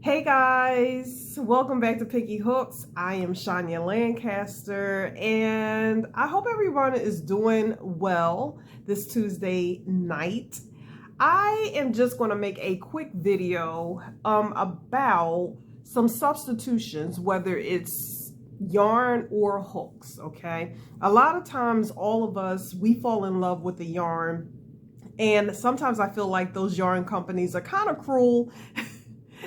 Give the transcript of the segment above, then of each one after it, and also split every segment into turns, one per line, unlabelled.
Hey guys, welcome back to Picky Hooks. I am Shania Lancaster and I hope everyone is doing well this Tuesday night. I am just going to make a quick video about some substitutions, whether it's yarn or hooks, okay? A lot of times all of us, we fall in love with the yarn, and sometimes I feel like those yarn companies are kind of cruel.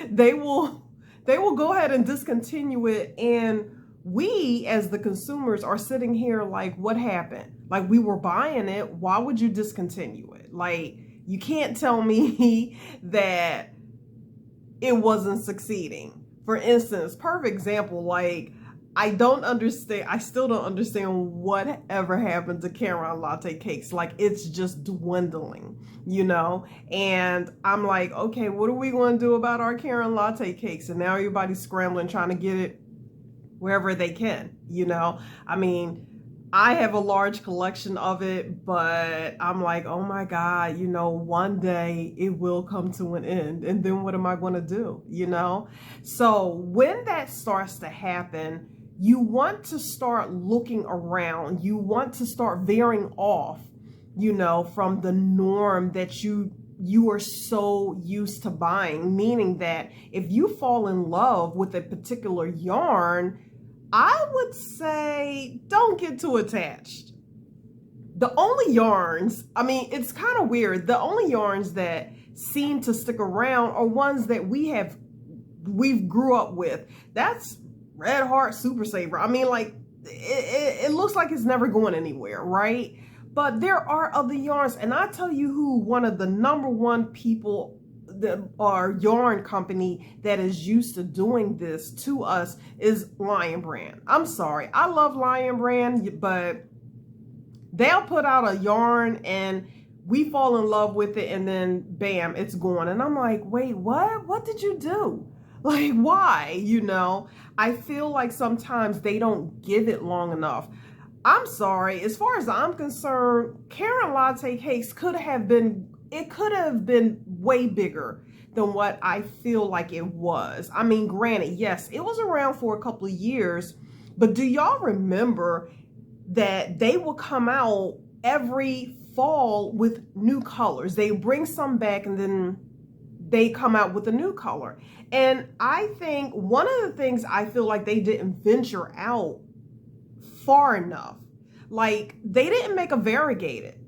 they will go ahead and discontinue it, and we as the consumers are sitting here like, what happened? Like, we were buying it, why would you discontinue it? Like, you can't tell me that it wasn't succeeding. For instance, perfect example, like, I still don't understand whatever happened to Caron latte cakes. Like, it's just dwindling, you know? And I'm like, okay, what are we going to do about our Caron latte cakes? And now everybody's scrambling, trying to get it wherever they can, you know? I mean, I have a large collection of it, but I'm like, oh my God, you know, one day it will come to an end. And then what am I going to do, you know? So when that starts to happen, you want to start looking around. You want to start veering off, you know, from the norm that you are so used to buying. Meaning that if you fall in love with a particular yarn, I would say don't get too attached. The only yarns, I mean, it's kind of weird. The only yarns that seem to stick around are ones that we've grew up with. That's Red Heart Super Saver. I mean, like, it looks like it's never going anywhere, right? But there are other yarns, and I tell you who one of the number one people that are yarn company that is used to doing this to us is Lion Brand. I'm sorry, I love Lion Brand, but they'll put out a yarn and we fall in love with it, and then bam, it's gone. And I'm like, wait, what did you do? Like, why? You know, I feel like sometimes they don't give it long enough. I'm sorry, as far as I'm concerned, Caron latte cakes could have been way bigger than what I feel like it was. I mean, granted, yes, it was around for a couple of years, but do y'all remember that they will come out every fall with new colors? They bring some back and then they come out with a new color. And I think one of the things I feel like they didn't venture out far enough, like, they didn't make a variegated.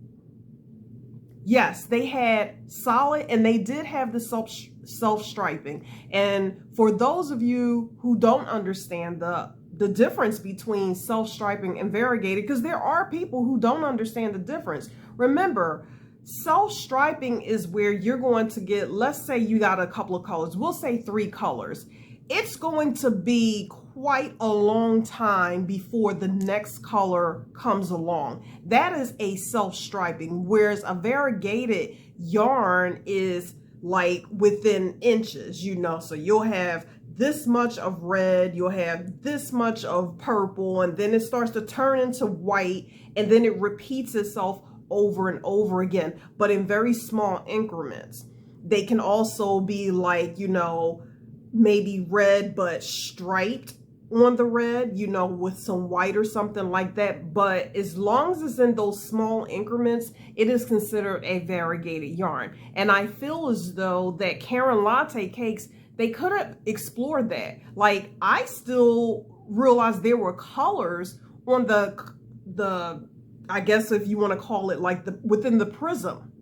Yes, they had solid, and they did have the self-striping. And for those of you who don't understand the difference between self-striping and variegated, because there are people who don't understand the difference. Remember, self-striping is where you're going to get, let's say you got a couple of colors, we'll say 3 colors. It's going to be quite a long time before the next color comes along. That is a self-striping, whereas a variegated yarn is like within inches, you know. So you'll have this much of red, you'll have this much of purple, and then it starts to turn into white, and then it repeats itself over and over again, but in very small increments. They can also be like, you know, maybe red but striped on the red, you know, with some white or something like that. But as long as it's in those small increments, it is considered a variegated yarn. And I feel as though that Caron latte cakes, they could have explored that. Like, I still realized there were colors on the I guess if you want to call it like within the prism,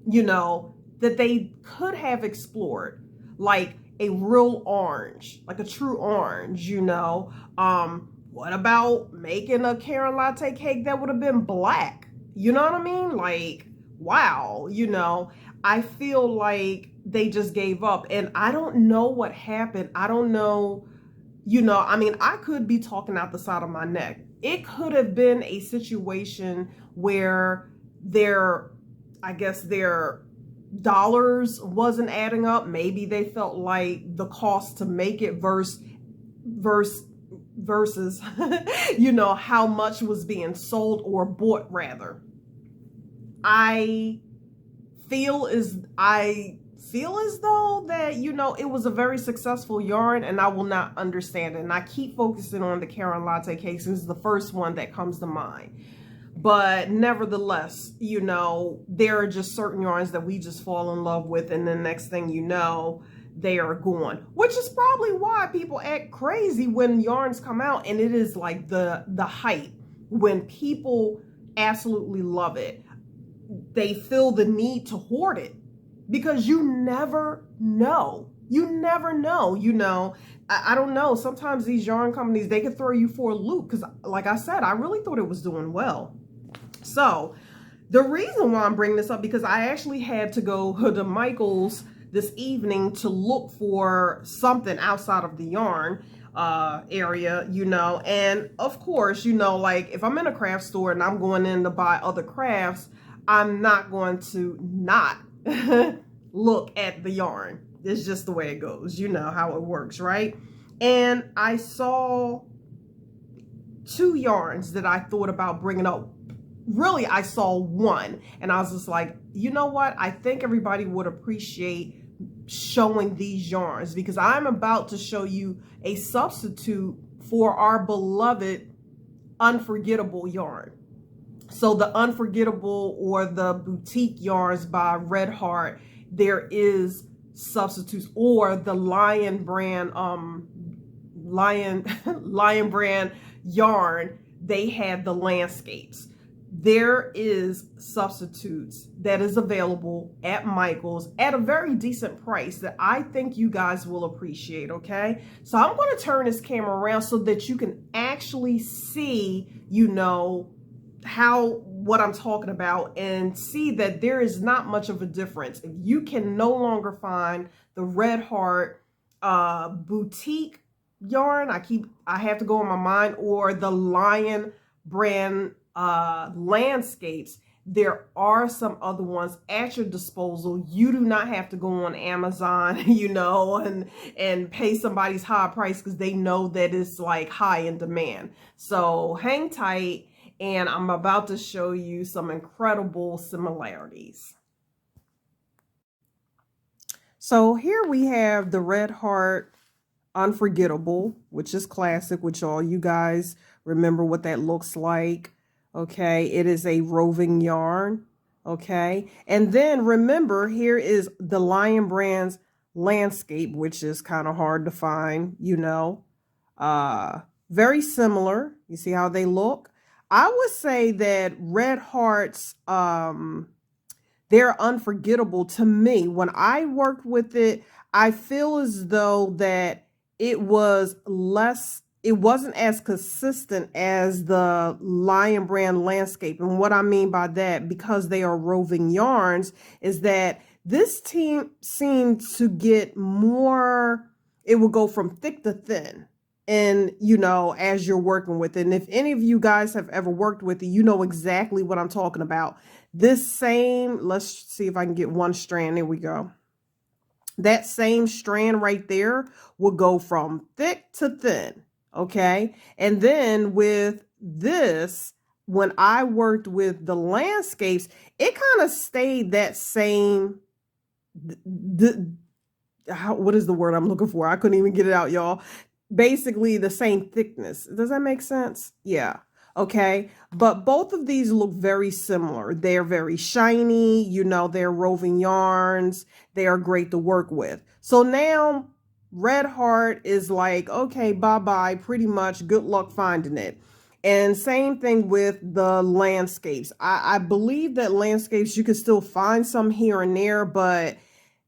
you know, that they could have explored, like a real orange, like a true orange, you know. What about making a Caron latte cake that would have been black? You know what I mean? Like, wow, you know, I feel like they just gave up, and I don't know what happened. I don't know, you know, I mean, I could be talking out the side of my neck. It could have been a situation where I guess their dollars wasn't adding up. Maybe they felt like the cost to make it versus you know, how much was being sold or bought rather. I feel as though that, you know, it was a very successful yarn, and I will not understand it. And I keep focusing on the Caron Latte cakes. This is the first one that comes to mind. But nevertheless, you know, there are just certain yarns that we just fall in love with, and the next thing you know, they are gone. Which is probably why people act crazy when yarns come out, and it is like the hype. When people absolutely love it, they feel the need to hoard it, because you never know. You never know, you know. I don't know. Sometimes these yarn companies, they can throw you for a loop, because like I said, I really thought it was doing well. So the reason why I'm bringing this up, because I actually had to go to Michael's this evening to look for something outside of the yarn area, you know. And of course, you know, like if I'm in a craft store and I'm going in to buy other crafts, I'm not going to not look at the yarn. It's just the way it goes. You know how it works, right? And I saw two yarns that I thought about bringing up. Really, I saw one, and I was just like, you know what? I think everybody would appreciate showing these yarns, because I'm about to show you a substitute for our beloved Unforgettable yarn. So the Unforgettable, or the boutique yarns by Red Heart, there is substitutes, or the Lion brand Lion brand yarn, they had the landscapes. There is substitutes that is available at Michael's at a very decent price that I think you guys will appreciate, okay? So I'm going to turn this camera around so that you can actually see, you know, what I'm talking about, and see that there is not much of a difference. If you can no longer find the Red Heart boutique yarn, I have to go in my mind, or the Lion brand landscapes, there are some other ones at your disposal. You do not have to go on Amazon, you know, and pay somebody's high price because they know that it's like high in demand. So hang tight, and I'm about to show you some incredible similarities. So here we have the Red Heart Unforgettable, which is classic, which all you guys remember what that looks like. Okay, it is a roving yarn. Okay, and then remember, here is the Lion brand's landscape, which is kind of hard to find, you know. Very similar. You see how they look? I would say that Red Heart's they're unforgettable to me. When I worked with it, I feel as though that it wasn't as consistent as the Lion brand landscape. And what I mean by that, because they are roving yarns, is that this team seemed to get more, it will go from thick to thin. And, you know, as you're working with it. And if any of you guys have ever worked with it, you know exactly what I'm talking about. This same, let's see if I can get one strand. There we go. That same strand right there will go from thick to thin. Okay. And then with this, when I worked with the landscapes, it kind of stayed that same, what is the word I'm looking for? I couldn't even get it out, y'all. Basically the same thickness. Does that make sense? Yeah. Okay. But both of these look very similar. They're very shiny, you know, they're roving yarns. They are great to work with. So now Red Heart is like, okay, bye-bye, pretty much. Good luck finding it. And same thing with the landscapes. I believe that landscapes, you can still find some here and there, but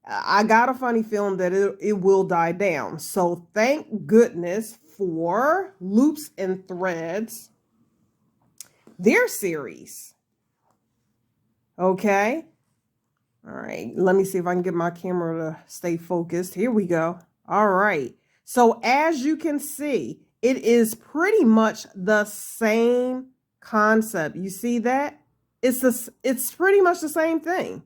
I got a funny feeling that it will die down. So thank goodness for Loops and Threads, their series. Okay. All right. Let me see if I can get my camera to stay focused. Here we go. All right. So as you can see, it is pretty much the same concept. You see that? It's pretty much the same thing.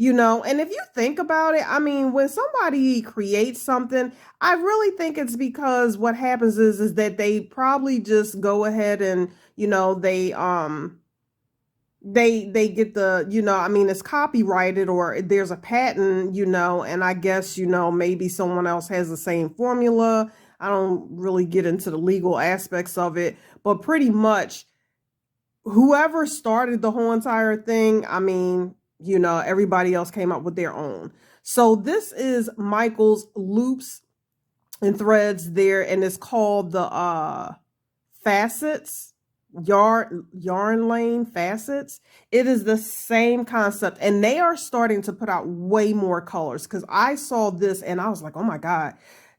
You know, and if you think about it, I mean, when somebody creates something, I really think it's because what happens is that they probably just go ahead and, you know, they they get the, you know, I mean, it's copyrighted or there's a patent, you know, and I guess, you know, maybe someone else has the same formula. I don't really get into the legal aspects of it, but pretty much whoever started the whole entire thing, I mean, you know, everybody else came up with their own. So this is Michael's loops and threads there, and it's called the facets, yarn lane facets. It is the same concept, and they are starting to put out way more colors, because I saw this and I was like, oh my god,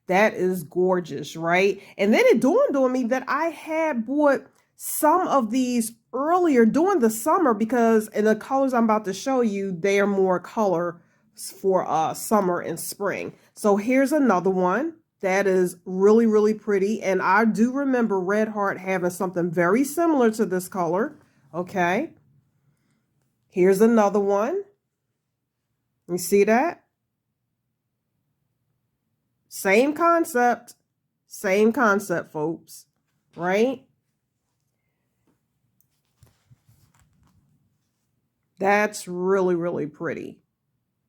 that is gorgeous, right? And then it dawned on me that I had bought some of these earlier during the summer, because in the colors I'm about to show you, they are more color for summer and spring. So here's another one that is really, really pretty. And I do remember Red Heart having something very similar to this color. Okay. Here's another one. You see that? Same concept, folks, right? That's really, really pretty.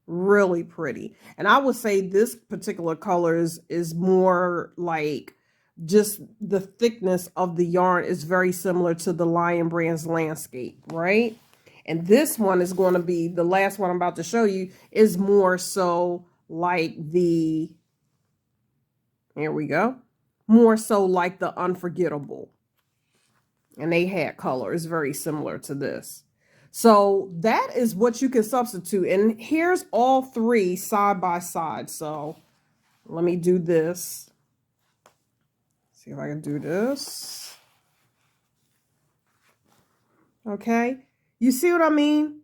Really pretty. And I would say this particular color is more like, just the thickness of the yarn is very similar to the Lion Brand's Landscape, right? And this one is going to be, the last one I'm about to show you, is more so like the, here we go, more so like the Unforgettable. And they had colors very similar to this. So that is what you can substitute. And here's all three side by side. So let me do this. See if I can do this. Okay. You see what I mean?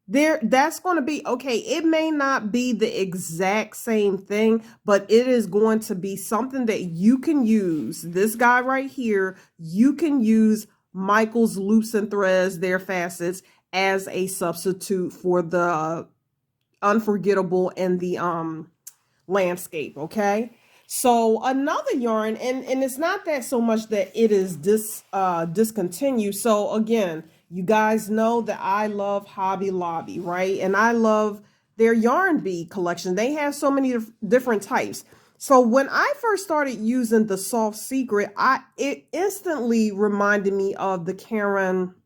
That's going to be, okay, it may not be the exact same thing, but it is going to be something that you can use. This guy right here, you can use Michael's loops and threads, their facets, as a substitute for the Unforgettable and the Landscape. Okay. So another yarn, and it's not that so much that it is discontinued. So again, you guys know that I love Hobby Lobby, right? And I love their yarn bead collection. They have so many different types. So when I first started using the Soft Secret, it instantly reminded me of the Karen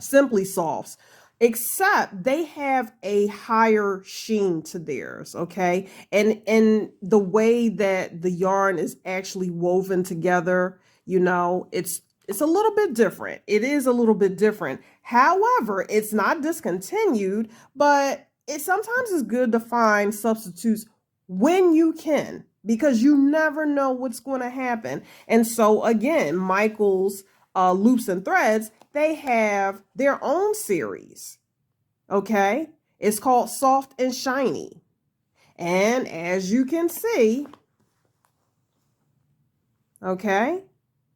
Simply Softs, except they have a higher sheen to theirs, okay? And the way that the yarn is actually woven together, you know, it's a little bit different. It is a little bit different. However, it's not discontinued, but it sometimes is good to find substitutes when you can, because you never know what's going to happen. And so again, Michael's loops and threads, they have their own series. Okay, it's called Soft and Shiny. And as you can see, okay,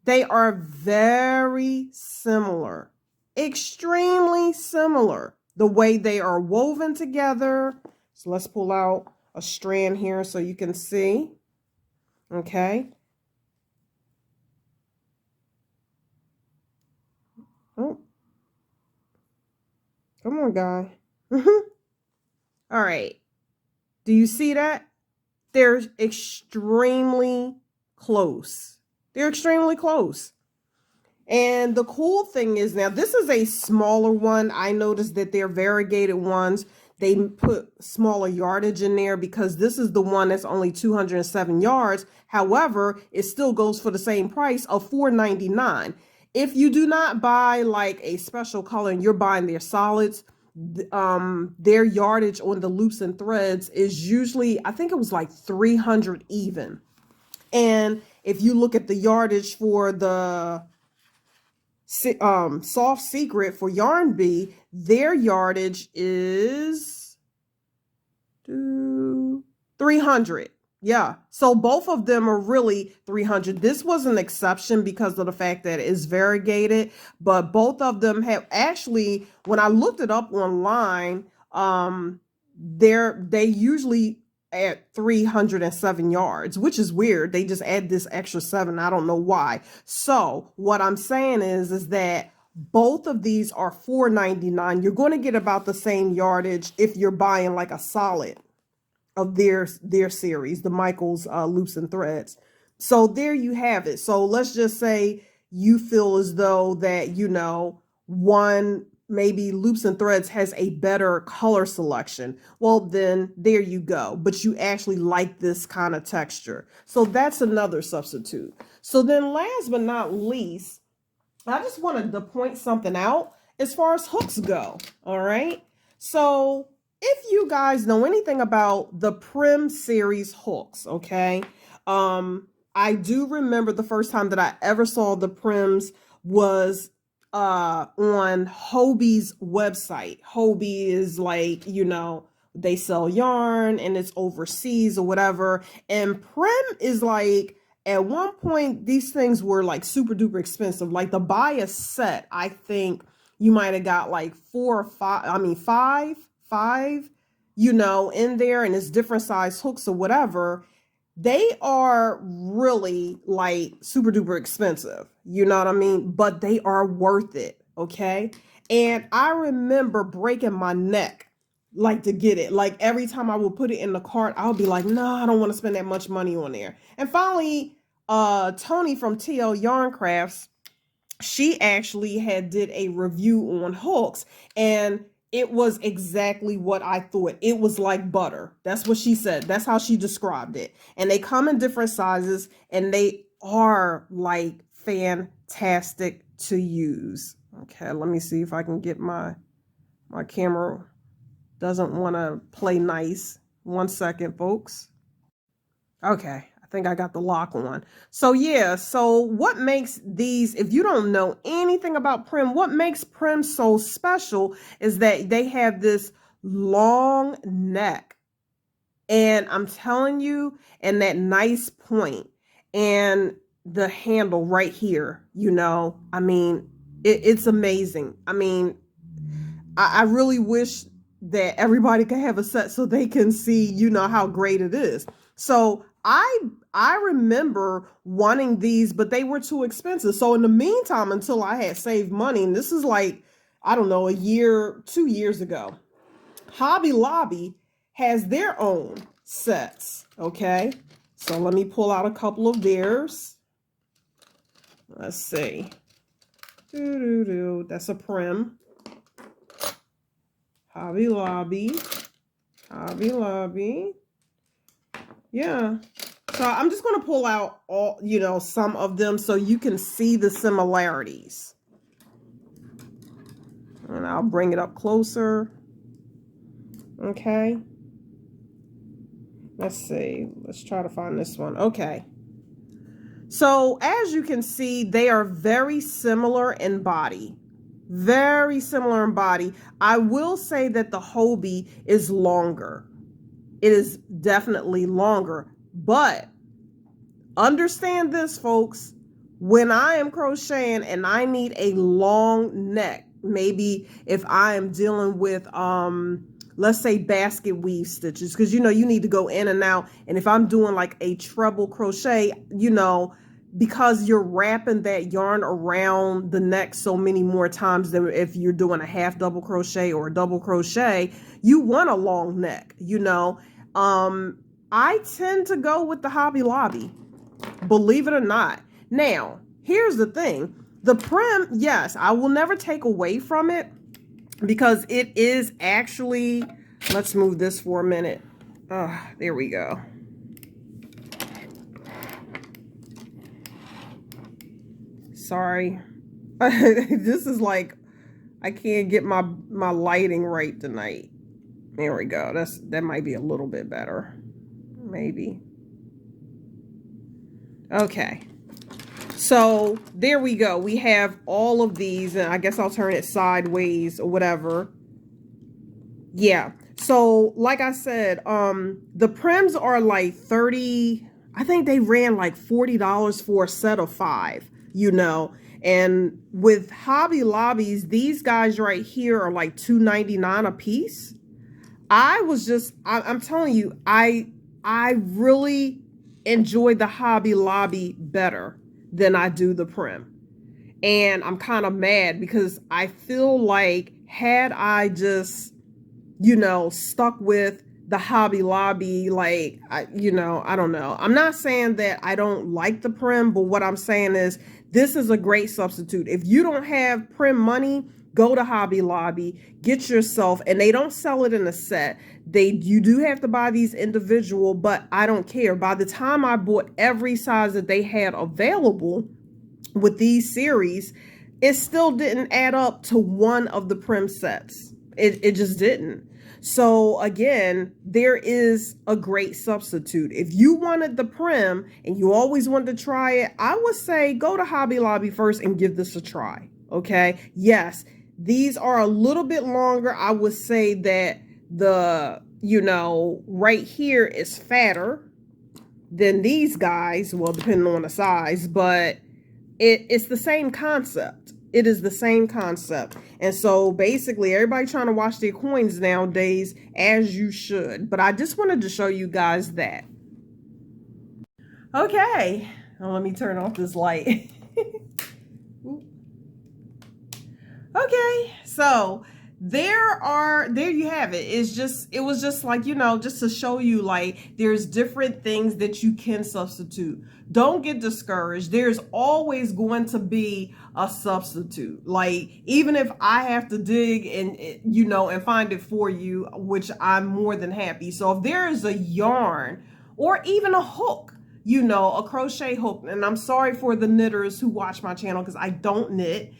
they are very similar, extremely similar, the way they are woven together. So let's pull out a strand here so you can see. Okay. Oh, come on, guy. All right. Do you see that? They're extremely close. They're extremely close. And the cool thing is, now this is a smaller one. I noticed that they're variegated ones. They put smaller yardage in there because this is the one that's only 207 yards. However, it still goes for the same price of $4.99. If you do not buy like a special color and you're buying their solids, their yardage on the loops and threads is usually, I think it was like 300 even. And if you look at the yardage for the Soft Secret for Yarn Bee, their yardage is 300. Yeah, so both of them are really 300. This was an exception because of the fact that it's variegated, but both of them have actually, when I looked it up online, they usually at 307 yards, which is weird. They just add this extra 7. I don't know why. So what I'm saying is that Both of these are $4.99. You're going to get about the same yardage if you're buying like a solid of their series, the Michaels Loops and Threads. So there you have it. So let's just say you feel as though that, you know, one maybe Loops and Threads has a better color selection. Well, then there you go. But you actually like this kind of texture. So that's another substitute. So then last but not least, I just wanted to point something out as far as hooks go. All right. So if you guys know anything about the Prim series hooks, okay, I do remember the first time that I ever saw the Prims was on Hobie's website. Hobie is like, you know, they sell yarn and it's overseas or whatever. And Prim is like, at one point, these things were like super duper expensive. Like to buy a set, I think you might have got like five, you know, in there, and it's different size hooks or whatever. They are really like super duper expensive. You know what I mean? But they are worth it. Okay. And I remember breaking my neck like to get it. Like every time I would put it in the cart, I would be like, no, I don't want to spend that much money on there. And finally, Tony from TL Yarn Crafts, she actually did a review on hooks, and it was exactly what I thought. It was like butter. That's what she said. That's how she described it. And they come in different sizes, and they are like fantastic to use. Okay, let me see if I can get my camera doesn't want to play nice. 1 second, folks. Okay, I think I got the lock on. So yeah, so what makes these, if you don't know anything about Prim, what makes Prim so special is that they have this long neck. And I'm telling you, and that nice point, and the handle right here, you know, I mean, it's amazing. I mean, I really wish that everybody could have a set so they can see, you know, how great it is. So I remember wanting these, but they were too expensive. So in the meantime, until I had saved money, and this is like, I don't know, 2 years ago, Hobby Lobby has their own sets. Okay. So let me pull out a couple of theirs. Let's see. That's a Prim. Hobby Lobby. Hobby Lobby. Yeah. So I'm just going to pull out all, you know, some of them so you can see the similarities. And I'll bring it up closer. Okay. Let's see. Let's try to find this one. Okay. So as you can see, they are very similar in body. Very similar in body. I will say that the Hobie is longer. It is definitely longer. But understand this, folks. When I am crocheting and I need a long neck, maybe if I am dealing with, let's say basket weave stitches, because, you know, you need to go in and out. And if I'm doing like a treble crochet, you know, because you're wrapping that yarn around the neck so many more times than if you're doing a half double crochet or a double crochet, you want a long neck, you know. I tend to go with the Hobby Lobby, believe it or not. Now, here's the thing. The Prim, yes, I will never take away from it because it is actually, let's move this for a minute. There we go. Sorry. This is like, I can't get my lighting right tonight. There we go. That might be a little bit better. Maybe. Okay. So there we go. We have all of these, and I guess I'll turn it sideways or whatever. Yeah. So like I said, the Prims are like 30, I think they ran like $40 for a set of 5, you know. And with Hobby Lobbies, these guys right here are like $2.99 a piece. I'm telling you, I really enjoy the Hobby Lobby better than I do the Prim. And I'm kind of mad because I feel like had I just, stuck with the Hobby Lobby, like, I don't know. I'm not saying that I don't like the Prim, but what I'm saying is this is a great substitute. If you don't have Prim money, go to Hobby Lobby, get yourself, and they don't sell it in a set. You do have to buy these individual, but I don't care. By the time I bought every size that they had available with these series, it still didn't add up to one of the Prim sets. It just didn't. So again, there is a great substitute. If you wanted the Prim and you always wanted to try it, I would say go to Hobby Lobby first and give this a try. Okay. Yes, these are a little bit longer. I would say that the, right here is fatter than these guys. Well, depending on the size, but it's the same concept. It is the same concept. And so basically everybody trying to wash their coins nowadays, as you should. But I just wanted to show you guys that. Okay. Now let me turn off this light. Okay. So there you have it. It was just like, just to show you, like, there's different things that you can substitute. Don't get discouraged. There's always going to be a substitute. Like, even if I have to dig and find it for you, which I'm more than happy. So if there is a yarn or even a hook, a crochet hook, and I'm sorry for the knitters who watch my channel because I don't knit,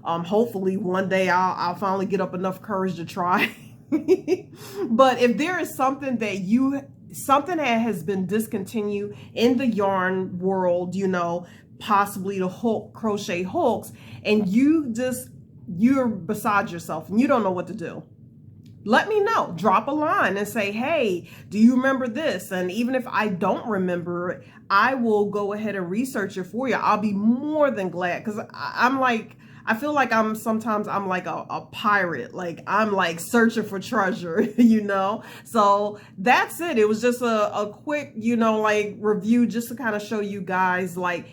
hopefully one day I'll finally get up enough courage to try. But if there is something something that has been discontinued in the yarn world, possibly the crochet hooks, and you're beside yourself and you don't know what to do, let me know. Drop a line and say, hey, do you remember this? And even if I don't remember it, I will go ahead and research it for you. I'll be more than glad, because I feel like sometimes I'm like a pirate. Like, I'm like searching for treasure, So that's it. It was just a quick, review, just to kind of show you guys, like,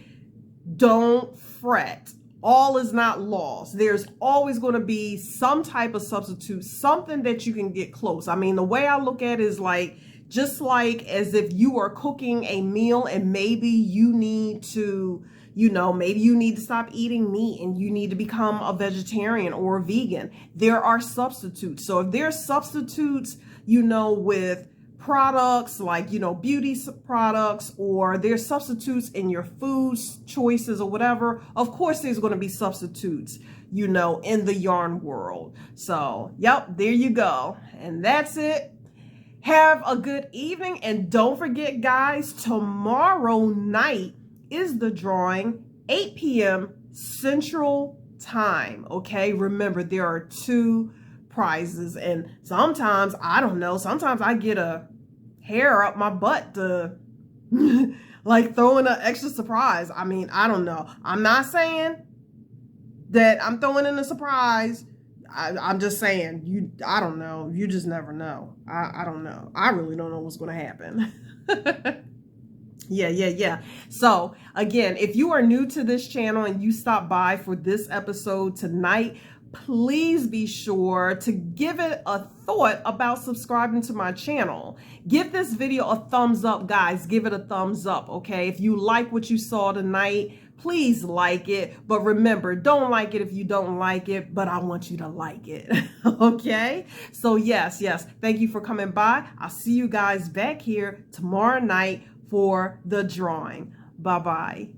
don't fret. All is not lost. There's always going to be some type of substitute, something that you can get close. I mean, the way I look at it is like, just like as if you are cooking a meal and maybe you need to, maybe you need to stop eating meat and you need to become a vegetarian or a vegan. There are substitutes. So if there's substitutes, with products like, beauty products, or there's substitutes in your food choices or whatever, of course there's going to be substitutes, in the yarn world. So, yep, there you go. And that's it. Have a good evening. And don't forget, guys, tomorrow night is the drawing, 8 p.m. Central Time. Okay, remember, there are 2 prizes, and sometimes I get a hair up my butt to like throw in an extra surprise. I mean, I don't know. I'm not saying that I'm throwing in a surprise. I'm just saying, I don't know. You just never know. I don't know. I really don't know what's going to happen. Yeah. So again, if you are new to this channel and you stopped by for this episode tonight, please be sure to give it a thought about subscribing to my channel. Give this video a thumbs up, guys. Give it a thumbs up, okay? If you like what you saw tonight, please like it. But remember, don't like it if you don't like it, but I want you to like it, okay? So yes, thank you for coming by. I'll see you guys back here tomorrow night for the drawing. Bye-bye.